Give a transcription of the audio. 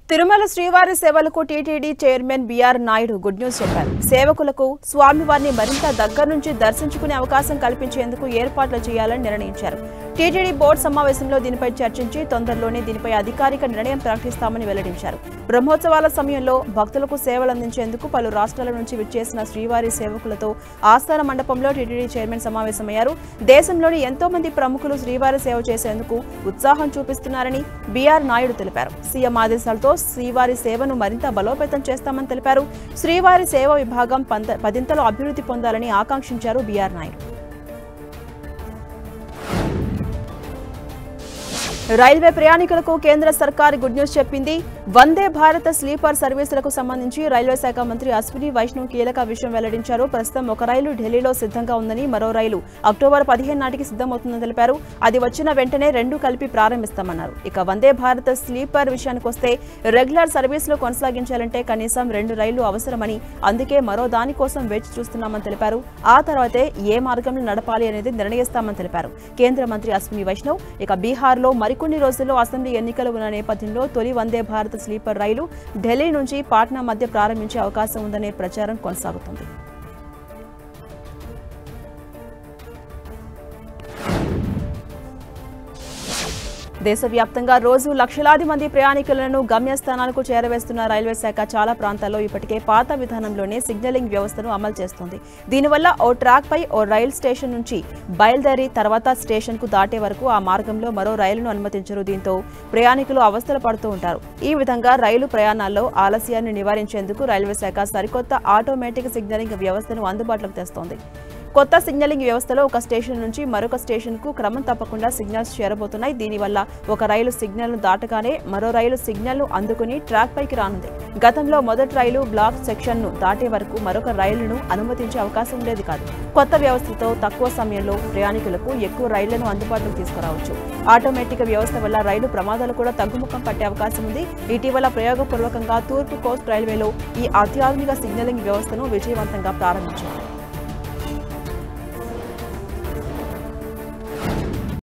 తిరుమల శ్రీవారి సేవలకు TTD chairman BR Naidu good news చెప్పారు. సేవకులకు స్వామివారిని మరింత దగ్గర నుంచి దర్శించుకునే అవకాశం కల్పించేందుకు ఏర్పాట్లు చేయాలని నిర్ణయించారు. టీటీడీ బోర్డు సమావేశంలో దీనిపై చర్చించి తొందరలోనే దీనిపై అధికారిక నిర్ణయం ప్రకటిస్తామని వెల్లడించారు. బ్రహ్మోత్సవాల సమయంలో భక్తులకు సేవలు అందించేందుకు పలు రాష్ట్రాల నుంచి విచ్చేసిన శ్రీవారి సేవకులతో ఆస్థాన మండపంలో టీటీడీ చైర్మన్ సమావేశమయ్యారు. దేశంలోని ఎంతో మంది ప్రముఖులు శ్రీవారి సేవ చేసేందుకు ఉత్సాహం చూపిస్తున్నారని బిఆర్ నాయుడు తెలిపారు. సీఎం ఆదేశాలతో శ్రీవారి సేవను మరింత బలోపేతం చేస్తామని తెలిపారు. శ్రీవారి సేవ విభాగం పదింతలు అభివృద్ధి పొందాలని ఆకాంక్షించారు బిఆర్ నాయుడు. రైల్వే ప్రయాణికులకు కేంద్ర సర్కార్ గుడ్ న్యూస్ చెప్పింది. వందే భారత్ స్లీపర్ సర్వీసులకు సంబంధించి రైల్వే శాఖ మంత్రి అశ్విని వైష్ణవ్ కీలక విషయం వెల్లడించారు. ప్రస్తుతం ఒక రైలు ఢిల్లీలో సిద్ధంగా ఉందని, మరో రైలు అక్టోబర్ 15 నాటికి సిద్ధమవుతుందని తెలిపారు. అది వచ్చిన వెంటనే రెండు కలిపి ప్రారంభిస్తామన్నారు. ఇక వందే భారత్ స్లీపర్ విషయానికి వస్తే రెగ్యులర్ సర్వీసులు కొనసాగించాలంటే కనీసం 2 రైళ్లు అవసరమని, అందుకే మరో దానికోసం వేచి చూస్తున్నామని తెలిపారు. ఆ తర్వాతే ఏ మార్గంలో నడపాలి అనేది నిర్ణయిస్తామని తెలిపారు కేంద్ర మంత్రి అశ్విని వైష్ణవ్. ఇక బీహార్లో మరికొన్ని రోజుల్లో అసెంబ్లీ ఎన్నికలు ఉన్న నేపథ్యంలో తొలి వందే భారత్ స్లీపర్ రైలు ఢిల్లీ నుంచి పాట్నా మధ్య ప్రారంభించే అవకాశం ఉందనే ప్రచారం కొనసాగుతుంది. దేశవ్యాప్తంగా రోజు లక్షలాది మంది ప్రయాణికులను గమ్యస్థానాలకు చేరవేస్తున్న రైల్వే శాఖ చాలా ప్రాంతాల్లో ఇప్పటికే పాత విధానంలోనే సిగ్నలింగ్ వ్యవస్థను అమలు చేస్తోంది. దీనివల్ల ఓ ట్రాక్ పై ఓ రైల్ స్టేషన్ నుంచి బయలుదేరి తర్వాత స్టేషన్ కు దాటే వరకు ఆ మార్గంలో మరో రైలును అనుమతించరు. దీంతో ప్రయాణికులు అవస్థలు పడుతూ ఉంటారు. ఈ విధంగా రైలు ప్రయాణాల్లో ఆలస్యాన్ని నివారించేందుకు రైల్వే శాఖ సరికొత్త ఆటోమేటిక్ సిగ్నలింగ్ వ్యవస్థను అందుబాటులోకి తెస్తోంది. కొత్త సిగ్నలింగ్ వ్యవస్థలో ఒక స్టేషన్ నుంచి మరొక స్టేషన్ కు క్రమం తప్పకుండా సిగ్నల్స్ చేరబోతున్నాయి. దీనివల్ల ఒక రైలు సిగ్నల్ ను దాటగానే మరో రైలు సిగ్నల్ ను అందుకుని ట్రాక్ పైకి రానుంది. గతంలో మొదటి రైలు బ్లాక్ సెక్షన్ ను దాటే వరకు మరొక రైలును అనుమతించే అవకాశం ఉండేది కాదు. కొత్త వ్యవస్థతో తక్కువ సమయంలో ప్రయాణికులకు ఎక్కువ రైళ్లను అందుబాటులోకి తీసుకురావచ్చు. ఆటోమేటిక్ వ్యవస్థ వల్ల రైలు ప్రమాదాలు కూడా తగ్గుముఖం పట్టే అవకాశం ఉంది. ఇటీవల ప్రయోగపూర్వకంగా తూర్పు కోస్ట్ రైల్వేలో ఈ అత్యాధునిక సిగ్నలింగ్ వ్యవస్థను విజయవంతంగా ప్రారంభించారు.